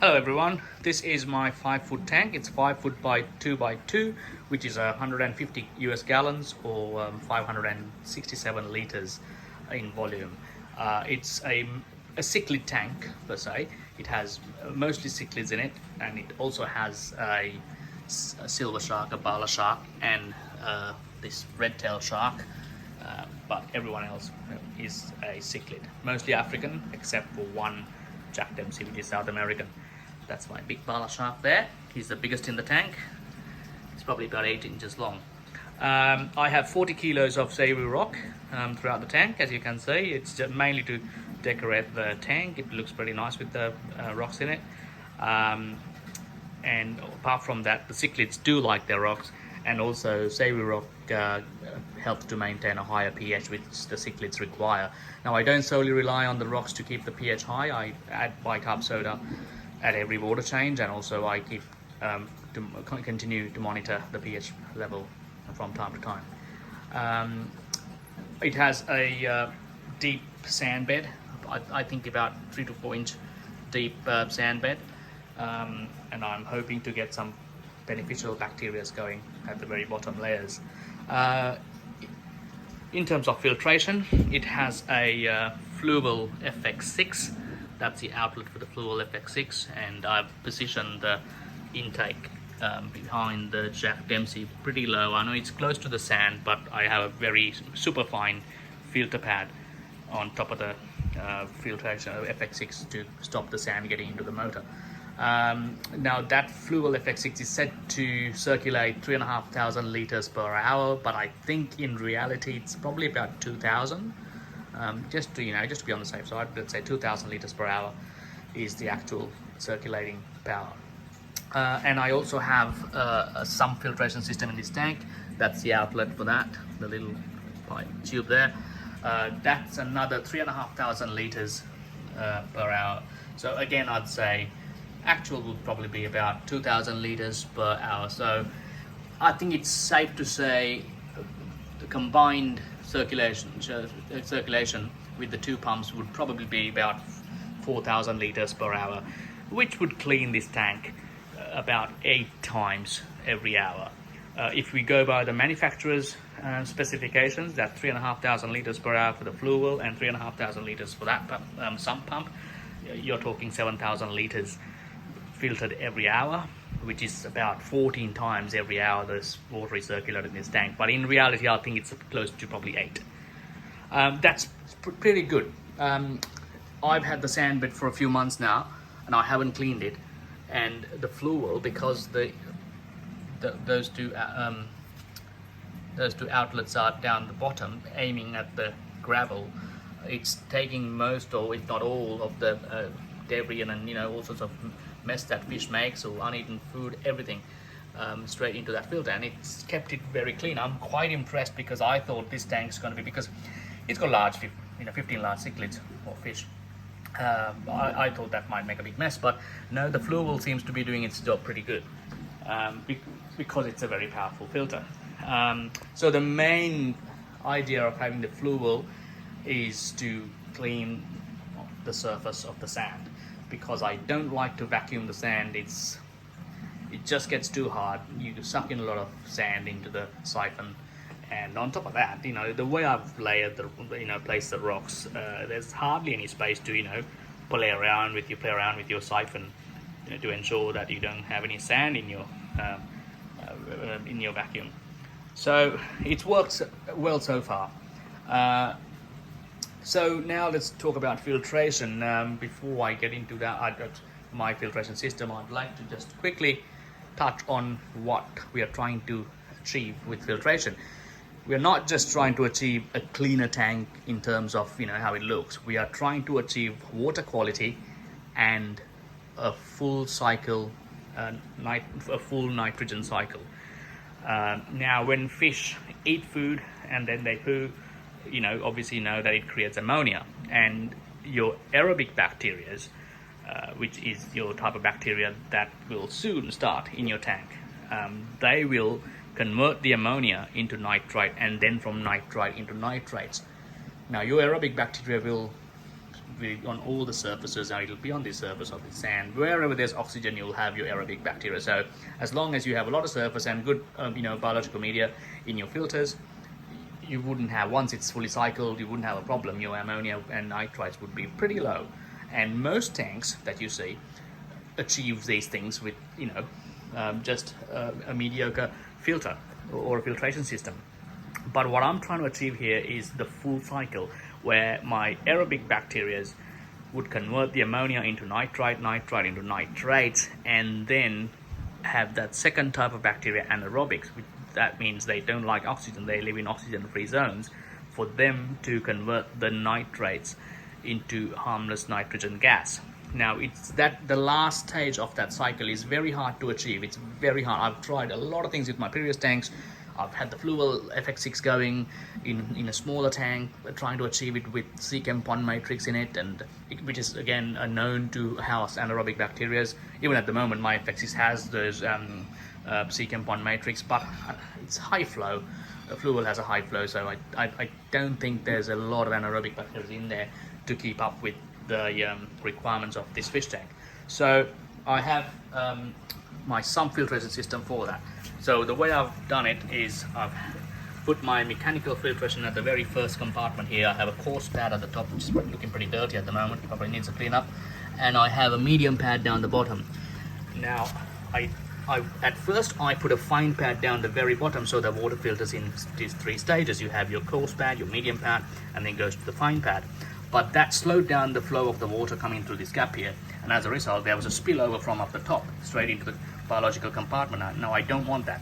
Hello everyone, this is my 5 foot tank. It's 5 foot by 2 by 2, which is 150 US gallons or 567 liters in volume. It's a cichlid tank per se. It has mostly cichlids in it, and it also has a silver shark, a bala shark, and this red-tailed shark. But everyone else is a cichlid, mostly African, except for one Jack Dempsey, which is South American. That's my big bala shark there. He's the biggest in the tank. He's probably about 8 inches long. I have 40 kilos of savory rock throughout the tank, as you can see. It's just mainly to decorate the tank. It looks pretty nice with the rocks in it. And apart from that, the cichlids do like their rocks, and also savory rock helps to maintain a higher pH, which the cichlids require. Now, I don't solely rely on the rocks to keep the pH high. I add bicarb soda at every water change, and also I keep to continue to monitor the pH level from time to time. It has a deep sand bed. I think about 3 to 4 inch deep sand bed, and I'm hoping to get some beneficial bacteria going at the very bottom layers. In terms of filtration, it has a Fluval FX6. That's the outlet for the Fluval FX6, and I've positioned the intake behind the Jack Dempsey pretty low. I know it's close to the sand, but I have a very super fine filter pad on top of the filtration of FX6 to stop the sand getting into the motor. Now, that Fluval FX6 is set to circulate 3,500 liters per hour, but I think in reality it's probably about 2,000. Just to be on the safe side, let's say 2,000 liters per hour is the actual circulating power. And I also have a sump filtration system in this tank. That's the outlet for that, the little pipe tube there. That's another 3,500 liters per hour. So again, I'd say actual would probably be about 2,000 liters per hour. So I think it's safe to say the combined circulation with the two pumps would probably be about 4,000 liters per hour, which would clean this tank about 8 times every hour. If we go by the manufacturer's specifications, that's 3,500 liters per hour for the Fluval and 3,500 liters for that sump pump. You're talking 7,000 liters filtered every hour, which is about 14 times every hour this water is circulated in this tank. But in reality, I think it's close to probably 8. That's pretty good. I've had the sand bed for a few months now, and I haven't cleaned it. And the Fluval, because those two outlets are down the bottom, aiming at the gravel, it's taking most, or if not all, of the debris and all sorts of mess that fish makes, or uneaten food, everything straight into that filter, and it's kept it very clean. I'm quite impressed, because I thought this tank's going to be, because it's got large 15 large cichlids or fish. I thought that might make a big mess, but no, the Fluval seems to be doing its job pretty good, because it's a very powerful filter. So the main idea of having the Fluval is to clean the surface of the sand, because I don't like to vacuum the sand. It just gets too hard. You suck in a lot of sand into the siphon, and on top of that, the way I've layered placed the rocks, there's hardly any space to play around with your siphon, to ensure that you don't have any sand in your vacuum. So it works well so far. So now let's talk about filtration. Before I get into that, my filtration system, I'd like to just quickly touch on what we are trying to achieve with filtration. We are not just trying to achieve a cleaner tank in terms of how it looks. We are trying to achieve water quality and a full cycle, a full nitrogen cycle. Now, when fish eat food and then they poo, obviously know that it creates ammonia, and your aerobic bacteria, which is your type of bacteria that will soon start in your tank, they will convert the ammonia into nitrite, and then from nitrite into nitrates. Now, your aerobic bacteria will on all the surfaces. Now it'll be on the surface of the sand. Wherever there's oxygen, you'll have your aerobic bacteria. So as long as you have a lot of surface and good biological media in your filters, you wouldn't have, once it's fully cycled, you wouldn't have a problem. Your ammonia and nitrites would be pretty low. And most tanks that you see achieve these things with just a mediocre filter or a filtration system. But what I'm trying to achieve here is the full cycle, where my aerobic bacteria would convert the ammonia into nitrite, nitrite into nitrates, and then have that second type of bacteria, anaerobics. That means they don't like oxygen, they live in oxygen-free zones, for them to convert the nitrates into harmless nitrogen gas. Now, it's that the last stage of that cycle is very hard to achieve. It's very hard. I've tried a lot of things with my previous tanks. I've had the Fluval FX6 going in a smaller tank, trying to achieve it with seachem pond matrix in it, which is again known to house anaerobic bacteria. Even at the moment, my FX6 has those seachem pond matrix, but it's high flow. Fluval has a high flow, so I don't think there's a lot of anaerobic bacteria in there to keep up with the requirements of this fish tank. So I have my sump filtration system for that. So the way I've done it is I've put my mechanical filtration at the very first compartment here. I have a coarse pad at the top, which is looking pretty dirty at the moment, probably needs a clean up, and I have a medium pad down the bottom. Now at first I put a fine pad down the very bottom, so the water filters in these three stages. You have your coarse pad, your medium pad, and then goes to the fine pad. But that slowed down the flow of the water coming through this gap here, and as a result there was a spillover from up the top straight into the biological compartment. Now I don't want that.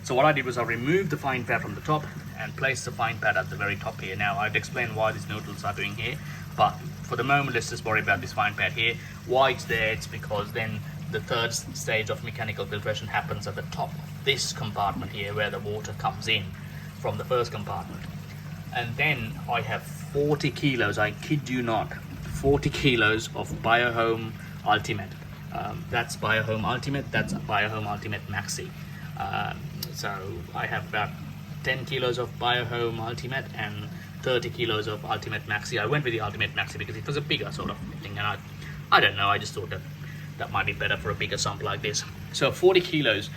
So what I did was I removed the fine pad from the top and placed the fine pad at the very top here. Now I'd explain why these noodles are doing here, but for the moment let's just worry about this fine pad here. Why it's there, it's because then the third stage of mechanical filtration happens at the top of this compartment here, where the water comes in from the first compartment. And then I have 40 kilos, I kid you not, 40 kilos of Biohome Ultimate. That's Biohome Ultimate, that's Biohome Ultimate Maxi. So I have about 10 kilos of Biohome Ultimate and 30 kilos of Ultimate Maxi. I went with the Ultimate Maxi because it was a bigger sort of thing, and I don't know, I just thought that might be better for a bigger sump like this. So 40 kilos,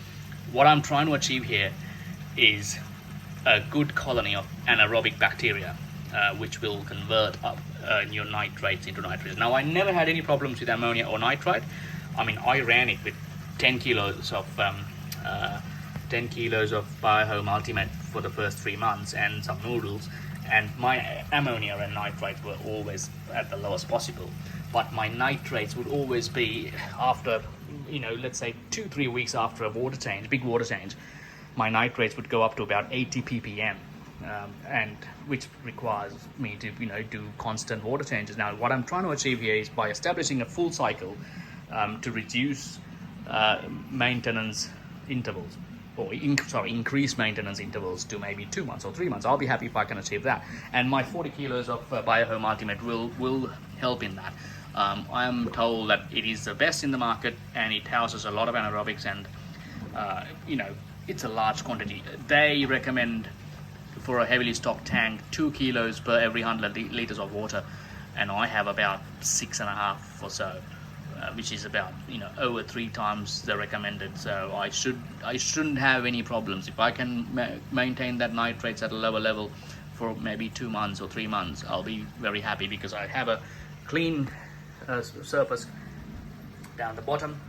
what I'm trying to achieve here is a good colony of anaerobic bacteria, which will convert your nitrates into nitrogen. Now I never had any problems with ammonia or nitrite. I mean, I ran it with 10 kilos of Biohome Ultimate for the first 3 months and some noodles, and my ammonia and nitrite were always at the lowest possible. But my nitrates would always be after, let's say 2-3 weeks after a water change, big water change, my nitrates would go up to about 80 ppm, and which requires me to do constant water changes. Now what I'm trying to achieve here is, by establishing a full cycle, to reduce maintenance intervals, or increase maintenance intervals to maybe 2 months or 3 months. I'll be happy if I can achieve that, and my 40 kilos of Biohome Ultimate will help in that. I am told that it is the best in the market, and it houses a lot of anaerobics, and it's a large quantity. They recommend for a heavily stocked tank 2 kilos per every 100 liters of water, and I have about 6.5 or so, which is about over 3 times the recommended. So I shouldn't have any problems if I can maintain that nitrates at a lower level for maybe 2 months or 3 months. I'll be very happy, because I have a clean surface down the bottom,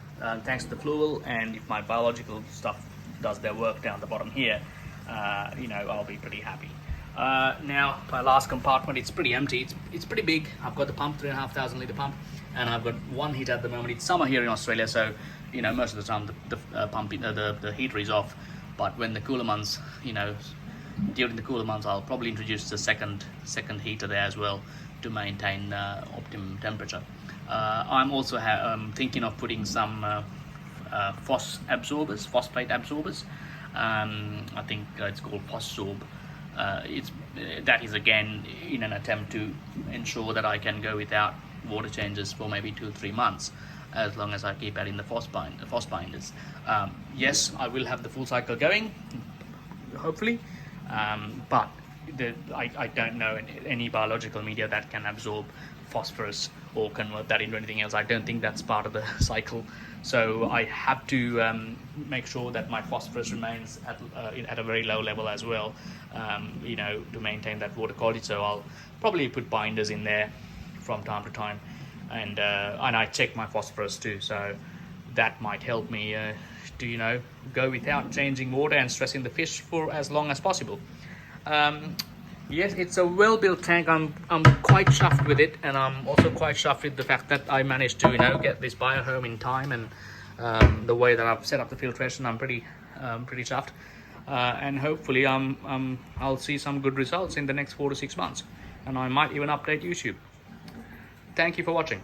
thanks to the Fluval, and if my biological stuff does their work down the bottom here, I'll be pretty happy. Now my last compartment, it's pretty empty. It's pretty big. I've got the pump, 3,500 litre pump, and I've got one heater at the moment. It's summer here in Australia, so most of the time the heater is off. But when the cooler months, during the cooler months, I'll probably introduce the second heater there as well to maintain optimum temperature. I'm also thinking of putting some phosphate absorbers. I think it's called Phossorb. That is again in an attempt to ensure that I can go without water changes for maybe 2-3 months, as long as I keep adding the phos binders. Yes, I will have the full cycle going, hopefully, but I don't know any biological media that can absorb phosphorus or convert that into anything else. I don't think that's part of the cycle. So I have to make sure that my phosphorus remains at a very low level as well, you know, to maintain that water quality. So I'll probably put binders in there from time to time, and I check my phosphorus too. So that might help me to, you know, go without changing water and stressing the fish for as long as possible. Yes, it's a well-built tank. I'm quite chuffed with it, and I'm also quite chuffed with the fact that I managed to, you know, get this biohome in time, and the way that I've set up the filtration, I'm pretty chuffed. And hopefully I'll see some good results in the next 4 to 6 months, and I might even update YouTube. Thank you for watching.